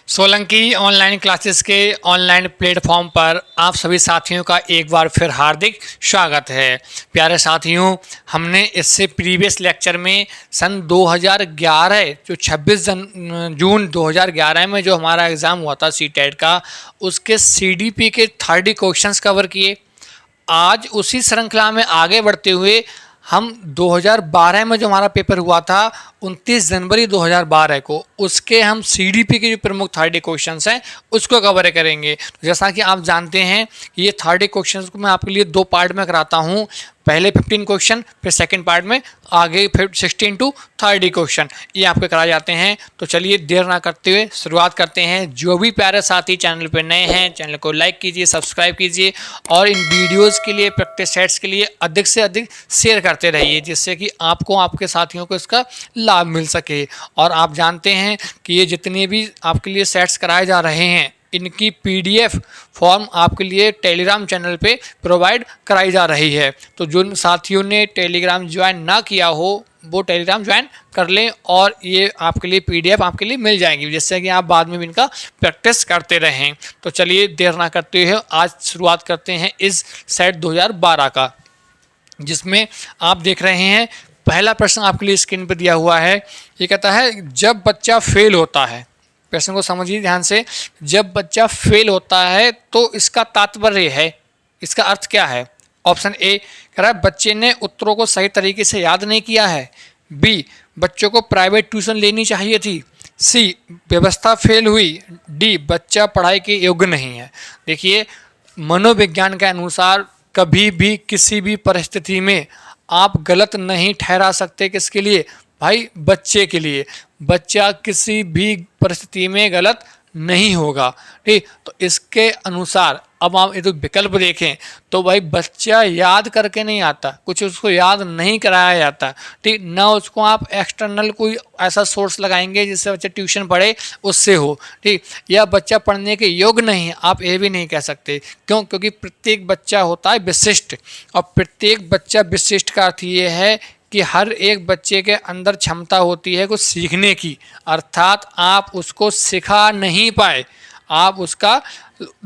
Solanki online classes के online platform पर आप सभी साथियों का एक बार फिर हार्दिक स्वागत है। प्यारे साथियों, हमने इससे प्रीवियस लेक्चर में सन 2011 जो 26 जून 2011 में जो हमारा एग्ज़ाम हुआ था सीटेट का, उसके सीडीपी के 30 क्वेश्चंस कवर किए। आज उसी श्रृंखला में आगे बढ़ते हुए हम 2012 में जो हमारा पेपर हुआ था 29 जनवरी 2012 को, उसके हम सीडीपी के जो प्रमुख 30 क्वेश्चंस हैं उसको कवर करेंगे। तो जैसा कि आप जानते हैं कि ये 30 क्वेश्चंस को मैं आपके लिए दो पार्ट में कराता हूँ। पहले 15 क्वेश्चन, फिर सेकंड पार्ट में आगे फिर 16 टू 30 क्वेश्चन ये आपके कराए जाते हैं। तो चलिए देर ना करते हुए शुरुआत करते हैं। जो भी प्यारे साथी चैनल पर नए हैं, चैनल को लाइक कीजिए, सब्सक्राइब कीजिए और इन वीडियोज़ के लिए, प्रैक्टिस सेट्स के लिए अधिक से अधिक शेयर करते रहिए, जिससे कि आपको, आपके साथियों को इसका लाभ मिल सके। और आप जानते हैं कि ये जितने भी आपके लिए सेट्स कराए जा रहे हैं, इनकी पीडीएफ फॉर्म आपके लिए टेलीग्राम चैनल पे प्रोवाइड कराई जा रही है। तो जिन साथियों ने टेलीग्राम ज्वाइन ना किया हो वो टेलीग्राम ज्वाइन कर लें और ये आपके लिए पीडीएफ आपके लिए मिल जाएंगी, जिससे कि आप बाद में भी इनका प्रैक्टिस करते रहें। तो चलिए देर ना करते हुए आज शुरुआत करते हैं इस सेट 2012 का, जिसमें आप देख रहे हैं पहला प्रश्न आपके लिए स्क्रीन पर दिया हुआ है। ये कहता है जब बच्चा फेल होता है, प्रश्न को समझिए ध्यान से, जब बच्चा फेल होता है तो इसका तात्पर्य है, इसका अर्थ क्या है। ऑप्शन ए कह रहा है बच्चे ने उत्तरों को सही तरीके से याद नहीं किया है। बी, बच्चों को प्राइवेट ट्यूशन लेनी चाहिए थी। सी, व्यवस्था फेल हुई। डी, बच्चा पढ़ाई के योग्य नहीं है। देखिए, मनोविज्ञान के अनुसार कभी भी किसी भी परिस्थिति में आप गलत नहीं ठहरा सकते। किसके लिए भाई? बच्चे के लिए। बच्चा किसी भी परिस्थिति में गलत नहीं होगा। ठीक, तो इसके अनुसार अब आप ये तो विकल्प देखें तो भाई बच्चा याद करके नहीं आता, कुछ उसको याद नहीं कराया जाता। ठीक, ना उसको आप एक्सटर्नल कोई ऐसा सोर्स लगाएंगे जिससे बच्चा ट्यूशन पढ़े, उससे हो। ठीक, या बच्चा पढ़ने के योग्य नहीं है, आप ये भी नहीं कह सकते। क्यों? क्योंकि प्रत्येक बच्चा होता है विशिष्ट, और प्रत्येक बच्चा विशिष्ट का अर्थ ये है कि हर एक बच्चे के अंदर क्षमता होती है कुछ सीखने की, अर्थात आप उसको सिखा नहीं पाए, आप उसका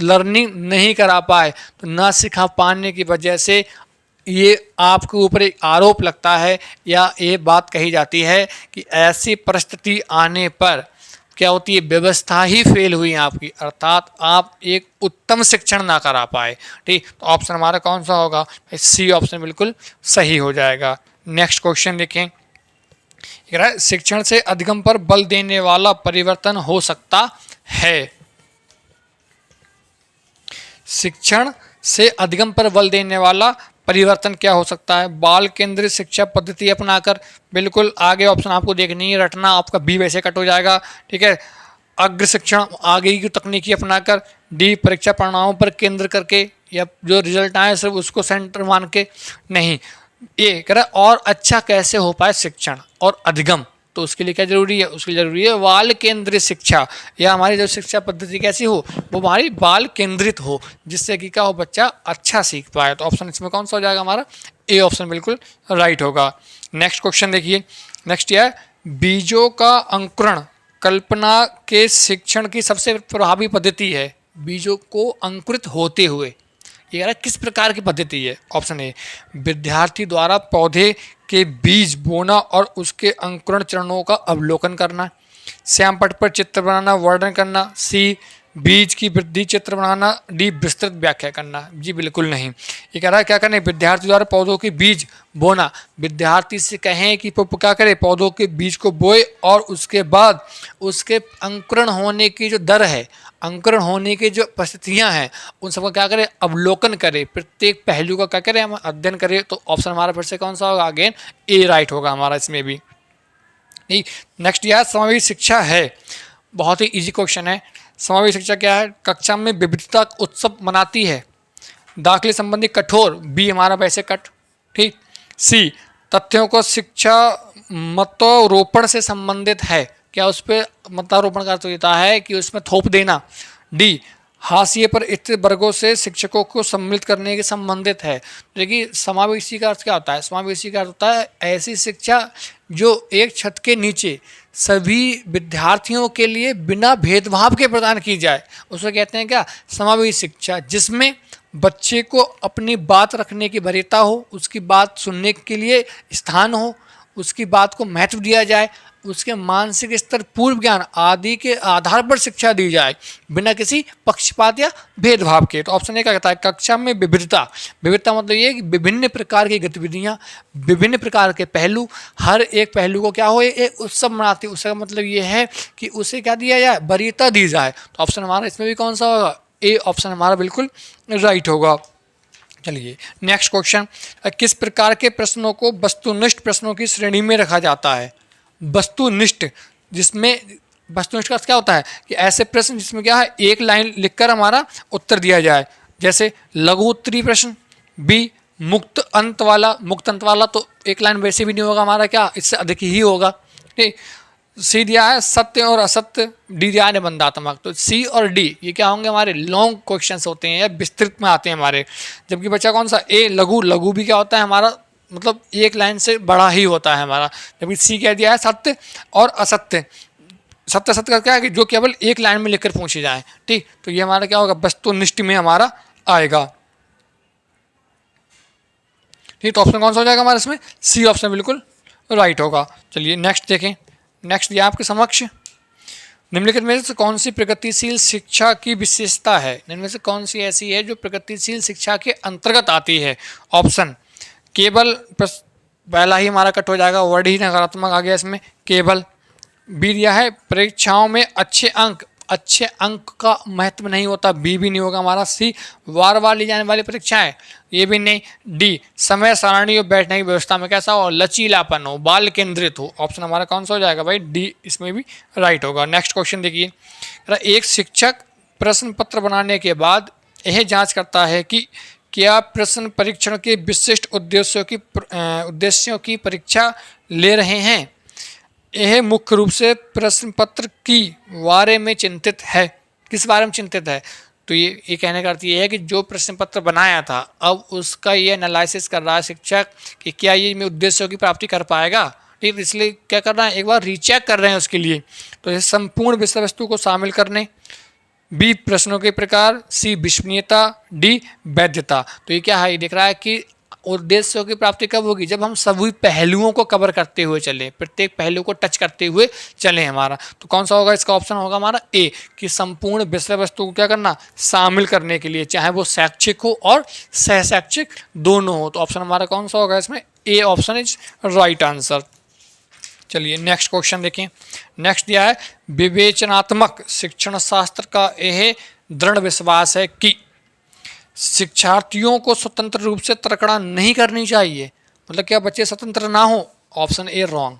लर्निंग नहीं करा पाए। तो ना सिखा पाने की वजह से ये आपके ऊपर एक आरोप लगता है या ये बात कही जाती है कि ऐसी परिस्थिति आने पर क्या होती है, व्यवस्था ही फेल हुई आपकी, अर्थात आप एक उत्तम शिक्षण ना करा पाए। ठीक, तो ऑप्शन हमारा कौन सा होगा? सी ऑप्शन बिल्कुल सही हो जाएगा। नेक्स्ट क्वेश्चन देखें, शिक्षण से अधिगम पर बल देने वाला परिवर्तन हो सकता है। शिक्षण से अधिगम पर बल देने वाला परिवर्तन क्या हो सकता है? बाल केंद्रित शिक्षा पद्धति अपनाकर, बिल्कुल आगे ऑप्शन आपको देखनी है, रटना, आपका बी वैसे कट हो जाएगा। ठीक है, अग्र शिक्षण, आगे की तकनीकी अपनाकर। डी, परीक्षा परिणामों पर केंद्र करके या जो रिजल्ट आए सिर्फ उसको सेंटर मान के। नहीं, ये कह रहा और अच्छा कैसे हो पाए शिक्षण और अधिगम, तो उसके लिए क्या जरूरी है? उसके लिए जरूरी है बाल केंद्रित शिक्षा, या हमारी जो शिक्षा पद्धति कैसी हो, वो हमारी बाल केंद्रित हो, जिससे कि क्या हो, बच्चा अच्छा सीख पाए। तो ऑप्शन इसमें कौन सा हो जाएगा हमारा? ए ऑप्शन बिल्कुल राइट होगा। नेक्स्ट क्वेश्चन देखिए, नेक्स्ट यह है बीजों का अंकुरण कल्पना के शिक्षण की सबसे प्रभावी पद्धति है। बीजों को अंकुरित होते हुए ये किस प्रकार की पद्धति है? ऑप्शन ए, विद्यार्थी द्वारा पौधे के बीज बोना और उसके अंकुरण चरणों का अवलोकन करना। श्यामपट्ट पर चित्र बनाना, वर्णन करना। सी, बीज की वृद्धि चित्र बनाना। डी, विस्तृत व्याख्या करना। जी बिल्कुल नहीं, ये कह रहा है क्या करना है, विद्यार्थी द्वारा पौधों के बीज बोना। विद्यार्थी से कहें कि वो क्या करे, पौधों के बीज को बोए और उसके बाद उसके अंकुरण होने की जो दर है, अंकुरण होने की जो परिस्थितियां हैं, उन सबका क्या करें, अवलोकन करें, प्रत्येक पहलू का क्या करें, हम अध्ययन करें। तो ऑप्शन हमारा फिर से कौन सा होगा? अगेन ए राइट होगा हमारा इसमें भी। नहीं, नेक्स्ट यार समावेशी शिक्षा है, बहुत ही इजी क्वेश्चन है। समावेशी शिक्षा क्या है? कक्षा में विविधता उत्सव मनाती है। दाखिले संबंधी कठोर, बी हमारा वैसे कट। ठीक, सी, तथ्यों को शिक्षा मतोरोपण से संबंधित है, क्या उस पर मतारोपण का अर्थ होता है कि उसमें थोप देना। डी, हाशिए पर स्थित वर्गों से शिक्षकों को सम्मिलित करने के संबंधित है। देखिए समावेशी का अर्थ क्या होता है? समावेशी का अर्थ होता है ऐसी शिक्षा जो एक छत के नीचे सभी विद्यार्थियों के लिए बिना भेदभाव के प्रदान की जाए, उसे कहते हैं क्या? समावेशी शिक्षा, जिसमें बच्चे को अपनी बात रखने की वरीयता हो, उसकी बात सुनने के लिए स्थान हो, उसकी बात को महत्व दिया जाए, उसके मानसिक स्तर, पूर्व ज्ञान आदि के आधार पर शिक्षा दी जाए बिना किसी पक्षपात या भेदभाव के। तो ऑप्शन ए क्या कहता है? कक्षा में विविधता। विविधता मतलब ये कि विभिन्न प्रकार की गतिविधियां, विभिन्न प्रकार के पहलू, हर एक पहलू को क्या हो एक उत्सव मनाते। उसका मतलब ये है कि उसे क्या दिया जाए? वरीयता दी जाए। तो ऑप्शन हमारा इसमें भी कौन सा होगा? ए ऑप्शन हमारा बिल्कुल राइट होगा। चलिए नेक्स्ट क्वेश्चन, किस प्रकार के प्रश्नों को वस्तुनिष्ठ प्रश्नों की श्रेणी में रखा जाता है? वस्तुनिष्ठ, जिसमें वस्तुनिष्ठ का क्या होता है कि ऐसे प्रश्न जिसमें क्या है एक लाइन लिखकर हमारा उत्तर दिया जाए, जैसे लघु उत्तरीय प्रश्न। बी मुक्त अंत वाला। मुक्त अंत वाला तो एक लाइन वैसे भी नहीं होगा हमारा, क्या इससे अधिक ही होगा। ठीक। सी दिया है सत्य और असत्य, डी दिया है निबंधात्मक। तो सी और डी ये क्या होंगे? हमारे लॉन्ग क्वेश्चंस होते हैं या विस्तृत में आते हैं हमारे। जबकि बच्चा कौन सा? ए लघु। लघु भी क्या होता है हमारा? मतलब एक लाइन से बड़ा ही होता है हमारा। जबकि सी कह दिया है सत्य और असत्य। सत्य सत्य का क्या है कि जो केवल एक लाइन में लिखकर पूछे जाए। ठीक, तो ये हमारा क्या होगा? वस्तुनिष्ठ में हमारा आएगा। ठीक, तो ऑप्शन कौन सा हो जाएगा हमारा इसमें? सी ऑप्शन बिल्कुल राइट होगा। चलिए नेक्स्ट देखें। नेक्स्ट दिया आपके समक्ष, निम्नलिखित में से कौन सी प्रगतिशील शिक्षा की विशेषता है? इनमें से कौन सी ऐसी है जो प्रगतिशील शिक्षा के अंतर्गत आती है? ऑप्शन केवल, पहला ही हमारा कट हो जाएगा, वर्ड ही नकारात्मक आ गया इसमें, केवल। बी दिया है परीक्षाओं में अच्छे अंक। अच्छे अंक का महत्व नहीं होता, बी भी नहीं होगा हमारा। सी वार वार ली जाने वाली परीक्षाएं, ये भी नहीं। डी समय सारणी और बैठने की व्यवस्था में कैसा हो? लचीलापन हो, बाल केंद्रित हो। ऑप्शन हमारा कौन सा हो जाएगा भाई? डी इसमें भी राइट होगा। नेक्स्ट क्वेश्चन देखिए, एक शिक्षक प्रश्न पत्र बनाने के बाद यह जांच करता है कि क्या प्रश्न परीक्षण के विशिष्ट उद्देश्यों की परीक्षा ले रहे हैं। यह मुख्य रूप से प्रश्न पत्र की बारे में चिंतित है। किस बारे में चिंतित है? तो ये कहने का अर्थ ये है कि जो प्रश्न पत्र बनाया था अब उसका ये एनालिसिस कर रहा है शिक्षक कि क्या ये में उद्देश्यों की प्राप्ति कर पाएगा। ठीक, इसलिए क्या कर रहा है? एक बार रीचेक कर रहे हैं उसके लिए। तो ये संपूर्ण विषय वस्तु को शामिल करने। बी प्रश्नों के प्रकार। सी विश्वसनीयता। डी वैधता। तो ये क्या है? ये दिख रहा है कि उद्देश्यों की प्राप्ति कब होगी? जब हम सभी पहलुओं को कवर करते हुए चले, प्रत्येक पहलू को टच करते हुए चले हमारा। तो कौन सा होगा इसका? ऑप्शन होगा हमारा ए, कि संपूर्ण विषय वस्तु को क्या करना? शामिल करने के लिए, चाहे वो शैक्षिक हो और सह शैक्षिक दोनों हो। तो ऑप्शन हमारा कौन सा होगा इसमें? A option is right answer. चलिए नेक्स्ट क्वेश्चन देखें। नेक्स्ट दिया है विवेचनात्मक शिक्षण शास्त्र का यह दृढ़ विश्वास है कि शिक्षार्थियों को स्वतंत्र रूप से तर्कणा नहीं करनी चाहिए। मतलब क्या बच्चे स्वतंत्र ना हो? Option A wrong.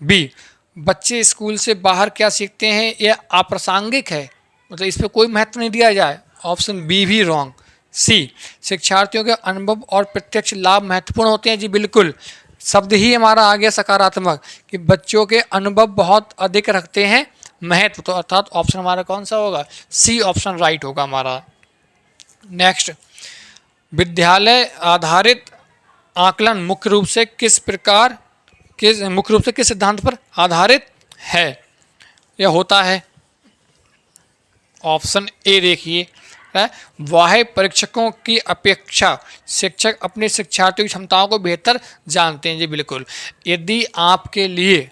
बी बच्चे स्कूल से बाहर क्या सीखते हैं यह अप्रासंगिक है, मतलब इस पर कोई महत्व नहीं दिया जाए। ऑप्शन बी भी रॉन्ग। सी शिक्षार्थियों के अनुभव और प्रत्यक्ष लाभ महत्वपूर्ण होते हैं। जी बिल्कुल, शब्द ही हमारा आ गया सकारात्मक, कि बच्चों के अनुभव बहुत अधिक रखते हैं महत्व। तो अर्थात ऑप्शन हमारा कौन सा होगा? सी ऑप्शन राइट होगा हमारा। नेक्स्ट, विद्यालय आधारित आकलन मुख्य रूप से किस सिद्धांत पर आधारित है या होता है? ऑप्शन ए देखिए, बाह्य परीक्षकों की अपेक्षा शिक्षक अपने शिक्षार्थियों की क्षमताओं को बेहतर जानते हैं। जी बिल्कुल, यदि आपके लिए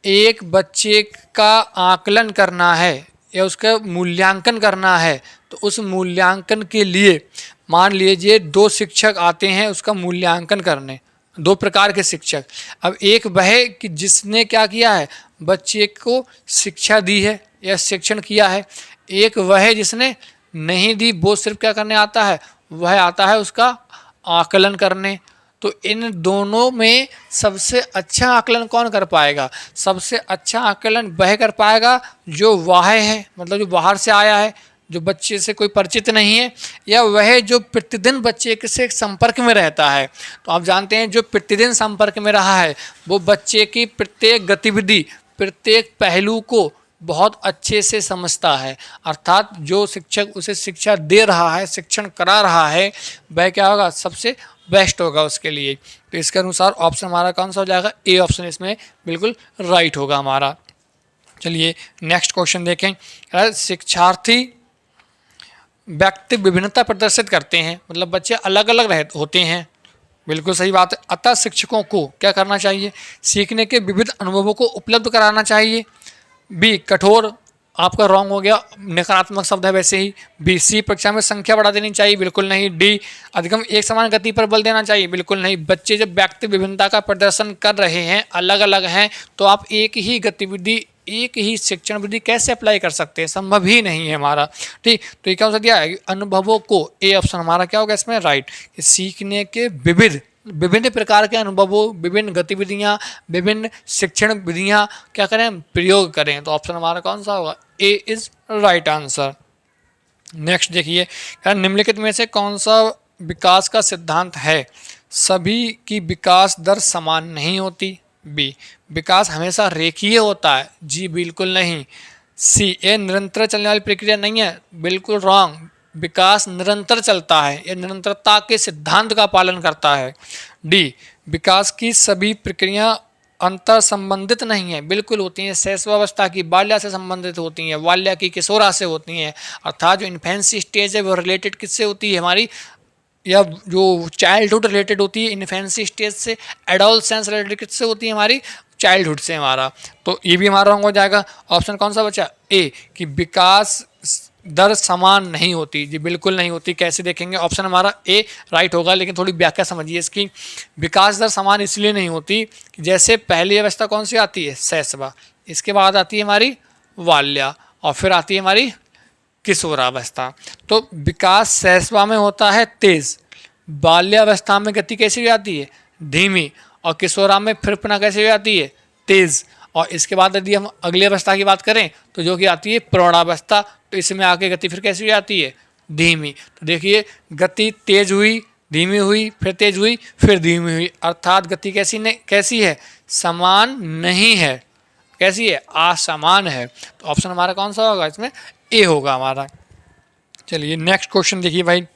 एक बच्चे का आकलन करना है या उसका मूल्यांकन करना है तो उस मूल्यांकन के लिए मान लीजिए दो शिक्षक आते हैं उसका मूल्यांकन करने, दो प्रकार के शिक्षक। अब एक वह कि जिसने क्या किया है? बच्चे को शिक्षा दी है या शिक्षण किया है। एक वह जिसने नहीं दी, वो सिर्फ क्या करने आता है? वह आता है उसका आकलन करने। तो इन दोनों में सबसे अच्छा आकलन कौन कर पाएगा? सबसे अच्छा आकलन वह कर पाएगा जो बाह्य है, मतलब जो बाहर से आया है, जो बच्चे से कोई परिचित नहीं है, या वह जो प्रतिदिन बच्चे के से संपर्क में रहता है। तो आप जानते हैं जो प्रतिदिन संपर्क में रहा है वो बच्चे की प्रत्येक गतिविधि, प्रत्येक पहलू को बहुत अच्छे से समझता है, अर्थात जो शिक्षक उसे शिक्षा दे रहा है, शिक्षण करा रहा है, वह क्या होगा, सबसे बेस्ट होगा उसके लिए। तो इसके अनुसार ऑप्शन हमारा कौन सा हो जाएगा, ए ऑप्शन इसमें बिल्कुल राइट होगा हमारा। चलिए नेक्स्ट क्वेश्चन देखें। शिक्षार्थी व्यक्ति विभिन्नता प्रदर्शित करते हैं, मतलब बच्चे अलग अलग होते हैं, बिल्कुल सही बात है। अतः शिक्षकों को क्या करना चाहिए, सीखने के विविध अनुभवों को उपलब्ध कराना चाहिए। बी कठोर, आपका रॉन्ग हो गया, नकारात्मक शब्द है वैसे ही। बी सी परीक्षा में संख्या बढ़ा देनी चाहिए, बिल्कुल नहीं। डी अधिगम एक समान गति पर बल देना चाहिए, बिल्कुल नहीं। बच्चे जब व्यक्ति विभिन्नता का प्रदर्शन कर रहे हैं, अलग अलग हैं, तो आप एक ही गतिविधि, एक ही शिक्षण विधि कैसे अप्लाई कर सकते हैं, संभव ही नहीं है हमारा। ठीक, तो ये क्या हो दिया है, अनुभवों को, ए ऑप्शन हमारा क्या होगा इसमें राइट। सीखने के विभिन्न प्रकार के अनुभवों, विभिन्न गतिविधियां, विभिन्न शिक्षण विधियां क्या करें, प्रयोग करें, तो ऑप्शन हमारा कौन सा होगा, ए इज राइट आंसर। नेक्स्ट देखिए, निम्नलिखित में से कौन सा विकास का सिद्धांत है, सभी की विकास दर समान नहीं होती। बी विकास हमेशा रेखीय होता है, जी बिल्कुल नहीं। सी ये निरंतर चलने वाली प्रक्रिया नहीं है, बिल्कुल रॉन्ग। विकास निरंतर चलता है, ये निरंतरता के सिद्धांत का पालन करता है। डी विकास की सभी प्रक्रिया अंतर संबंधित नहीं है, बिल्कुल होती हैं। शैशवावस्था की बाल्या से संबंधित होती हैं, बाल्या की किशोरा से होती हैं, अर्थात जो इन्फेंसी स्टेज है वो रिलेटेड किससे होती है हमारी, या जो चाइल्डहुड रिलेटेड होती है इन्फेंसी स्टेज से, एडोलसेंस रिलेटेड किससे होती है हमारी, चाइल्डहुड से हमारा। तो ये भी हमारा रॉन्ग हो जाएगा। ऑप्शन कौन सा बचा, ए कि विकास दर समान नहीं होती, जी बिल्कुल नहीं होती। कैसे देखेंगे, ऑप्शन हमारा ए राइट होगा, लेकिन थोड़ी व्याख्या समझिए इसकी। विकास दर समान इसलिए नहीं होती कि जैसे पहली अवस्था कौन सी आती है, शैशवा, इसके बाद आती है हमारी बाल्या, और फिर आती है हमारी किशोरावस्था। तो विकास शैशवा में होता है तेज, बाल्यावस्था में गति कैसी हो जाती है, धीमी, और किशोरा में फिर पुनः कैसी हो जाती है, तेज। और इसके बाद यदि हम अगली अवस्था की बात करें तो जो कि आती है प्रौढ़ावस्था, तो इसमें आके गति फिर कैसी हो जाती है, धीमी। तो देखिए गति तेज हुई, धीमी हुई, फिर तेज हुई, फिर धीमी हुई, अर्थात गति कैसी है, समान नहीं है, कैसी है, असमान है। तो ऑप्शन हमारा कौन सा होगा इसमें, ए होगा हमारा। चलिए नेक्स्ट क्वेश्चन देखिए भाई।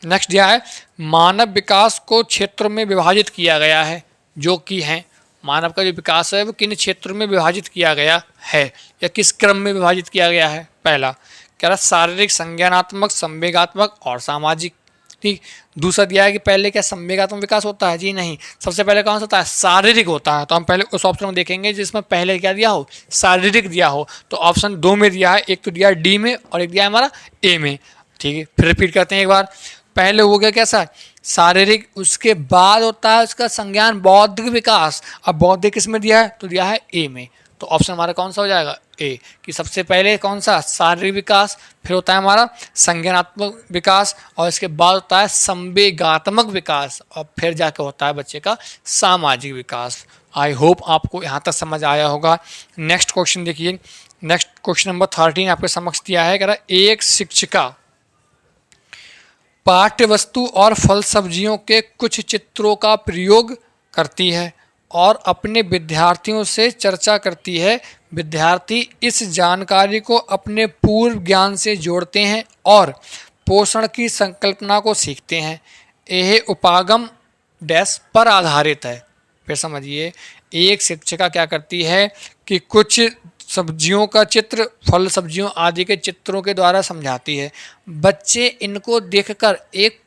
नेक्स्ट दिया है, मानव विकास को क्षेत्रों में विभाजित किया गया है, जो कि है मानव का जो विकास है वो किन क्षेत्रों में विभाजित किया गया है, या किस क्रम में विभाजित किया गया है। पहला कह रहा शारीरिक, संज्ञानात्मक, संवेगात्मक और सामाजिक। ठीक, दूसरा दिया है कि पहले क्या संवेगात्मक विकास होता है, जी नहीं, सबसे पहले कौन सा होता है, शारीरिक होता है। तो हम पहले उस ऑप्शन में देखेंगे जिसमें पहले क्या दिया हो, शारीरिक दिया हो। तो ऑप्शन 2 में दिया है, एक तो दिया है डी में और एक दिया है हमारा ए में। ठीक है, फिर रिपीट करते हैं एक बार। पहले हो गया कैसा, शारीरिक, उसके बाद होता है उसका संज्ञान बौद्धिक विकास। अब बौद्धिक किसमें दिया है, तो दिया है ए में। तो ऑप्शन हमारा कौन सा हो जाएगा, ए, कि सबसे पहले कौन सा, शारीरिक विकास, फिर होता है हमारा संज्ञानात्मक विकास, और इसके बाद होता है संवेगात्मक विकास, और फिर जाकर होता है बच्चे का सामाजिक विकास। आई होप आपको यहाँ तक समझ आया होगा। नेक्स्ट क्वेश्चन देखिए। नेक्स्ट क्वेश्चन नंबर 13 आपके समक्ष दिया है, कह रहा एक शिक्षिका पाठ्य वस्तु और फल सब्जियों के कुछ चित्रों का प्रयोग करती है और अपने विद्यार्थियों से चर्चा करती है। विद्यार्थी इस जानकारी को अपने पूर्व ज्ञान से जोड़ते हैं और पोषण की संकल्पना को सीखते हैं। यह उपागम डैश पर आधारित है। फिर समझिए, एक शिक्षिका क्या करती है कि कुछ सब्जियों का चित्र, फल सब्जियों आदि के चित्रों के द्वारा समझाती है। बच्चे इनको देखकर एक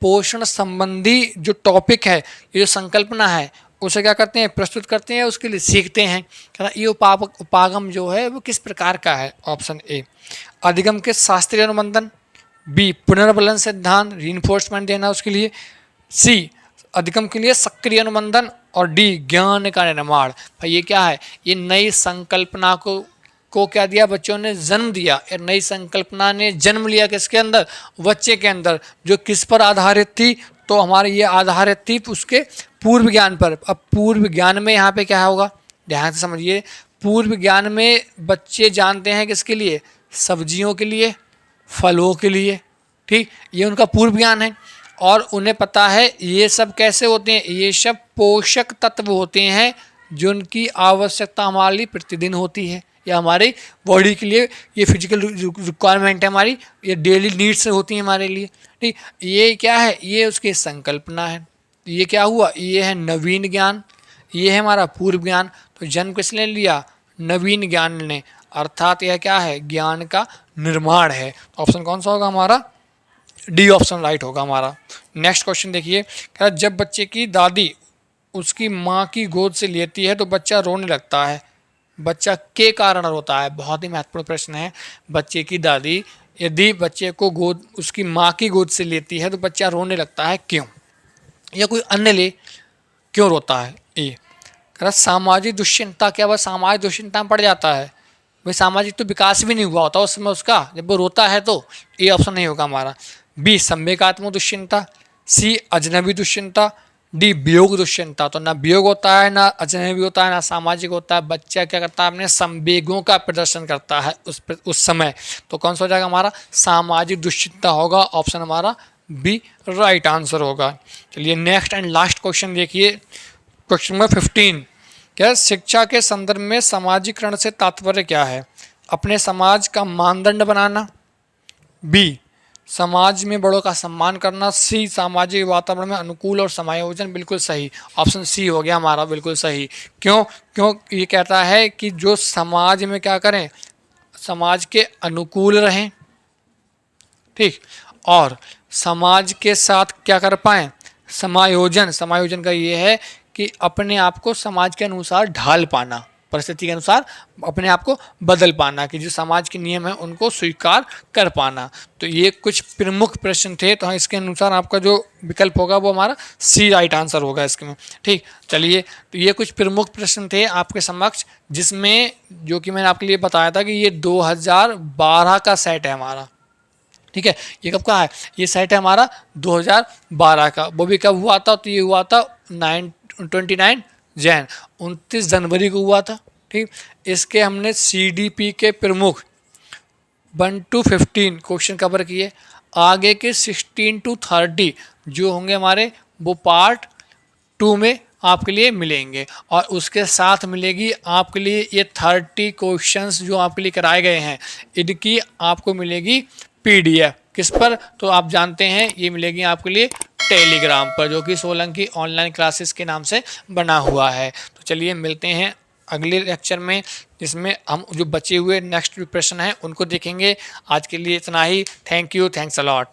पोषण संबंधी जो टॉपिक है, ये जो संकल्पना है, उसे क्या करते हैं, प्रस्तुत करते हैं, उसके लिए सीखते हैं। ये उपागम जो है वो किस प्रकार का है। ऑप्शन ए अधिगम के शास्त्रीय अनुबंधन, बी पुनर्बलन सिद्धांत, रीइंफोर्समेंट देना उसके लिए, सी अधिगम के लिए सक्रिय अनुबंधन, और डी ज्ञान का निर्माण। भाई ये क्या है, ये नई संकल्पना को क्या दिया, बच्चों ने जन्म दिया। नई संकल्पना ने जन्म लिया किसके अंदर, बच्चे के अंदर, जो किस पर आधारित थी, तो हमारी ये आधारित थी उसके पूर्व ज्ञान पर। अब पूर्व ज्ञान में यहाँ पे क्या होगा, ध्यान से समझिए। पूर्व ज्ञान में बच्चे जानते हैं किसके लिए, सब्जियों के लिए, फलों के लिए। ठीक, ये उनका पूर्व ज्ञान है, और उन्हें पता है ये सब कैसे होते हैं, ये सब पोषक तत्व होते हैं जो उनकी आवश्यकता हमारे लिए प्रतिदिन होती है, या हमारे बॉडी के लिए ये फिजिकल रिक्वायरमेंट है हमारी, ये डेली नीड्स होती हैं हमारे लिए। ठीक, ये क्या है, ये उसकी संकल्पना है। ये क्या हुआ, ये है नवीन ज्ञान, ये है हमारा पूर्व ज्ञान। तो जन्म किसने लिया, नवीन ज्ञान ने, अर्थात यह क्या है, ज्ञान का निर्माण है। तो ऑप्शन कौन सा होगा हमारा, डी ऑप्शन राइट होगा हमारा। नेक्स्ट क्वेश्चन देखिए, कह रहा जब बच्चे की दादी उसकी माँ की गोद से लेती है तो बच्चा रोने लगता है, बच्चा के कारण रोता है। बहुत ही महत्वपूर्ण प्रश्न है। बच्चे की दादी यदि बच्चे को गोद उसकी माँ की गोद से लेती है तो बच्चा रोने लगता है, क्यों, या कोई अन्य ले क्यों रोता है। ए कह रहा सामाजिक दुश्चिंता, क्या वह सामाजिक दुश्चिंता में पड़ जाता है, भाई सामाजिक तो विकास भी नहीं हुआ होता उस समय उसका, जब वो रोता है तो। ये ऑप्शन नहीं होगा हमारा। बी संवेगात्मक दुश्चिंता, सी अजनबी दुश्चिंता, डी वियोग दुश्चिंता। तो ना वियोग होता है, ना अजनबी होता है, ना सामाजिक होता है। बच्चा क्या करता है, अपने संवेगों का प्रदर्शन करता है उस समय। तो कौन सा हो जाएगा हमारा, सामाजिक दुश्चिंता होगा। ऑप्शन हमारा बी राइट आंसर होगा। चलिए नेक्स्ट एंड लास्ट क्वेश्चन देखिए, क्वेश्चन नंबर 15। क्या शिक्षा के संदर्भ में सामाजिकरण से तात्पर्य क्या है, अपने समाज का मानदंड बनाना, बी समाज में बड़ों का सम्मान करना, सी सामाजिक वातावरण में अनुकूल और समायोजन। बिल्कुल सही, ऑप्शन सी हो गया हमारा बिल्कुल सही। क्यों, क्यों ये कहता है कि जो समाज में क्या करें, समाज के अनुकूल रहें, ठीक, और समाज के साथ क्या कर पाएँ, समायोजन। समायोजन का ये है कि अपने आप को समाज के अनुसार ढाल पाना, परिस्थिति के अनुसार अपने आप को बदल पाना, कि जो समाज के नियम है उनको स्वीकार कर पाना। तो ये कुछ प्रमुख प्रश्न थे। तो इसके अनुसार आपका जो विकल्प होगा वो हमारा सी राइट आंसर होगा इसमें। ठीक, चलिए, तो ये कुछ प्रमुख प्रश्न थे आपके समक्ष, जिसमें जो कि मैंने आपके लिए बताया था कि ये 2012 का सेट है हमारा। ठीक है, ये कब का है, ये सेट है हमारा 2012 का। वो भी कब हुआ था, तो ये हुआ था 29 जनवरी को हुआ था। ठीक, इसके हमने CDP के प्रमुख 1 to 15 क्वेश्चन कवर किए। आगे के 16 to 30 जो होंगे हमारे, वो पार्ट 2 में आपके लिए मिलेंगे, और उसके साथ मिलेगी आपके लिए ये 30 क्वेश्चंस जो आपके लिए कराए गए हैं, इनकी आपको मिलेगी PDF। किस पर, तो आप जानते हैं ये मिलेगी आपके लिए टेलीग्राम पर, जो कि सोलंकी ऑनलाइन क्लासेस के नाम से बना हुआ है। तो चलिए मिलते हैं अगले लेक्चर में, जिसमें हम जो बचे हुए नेक्स्ट प्रिपरेशन हैं उनको देखेंगे। आज के लिए इतना ही। Thank you, thanks a lot.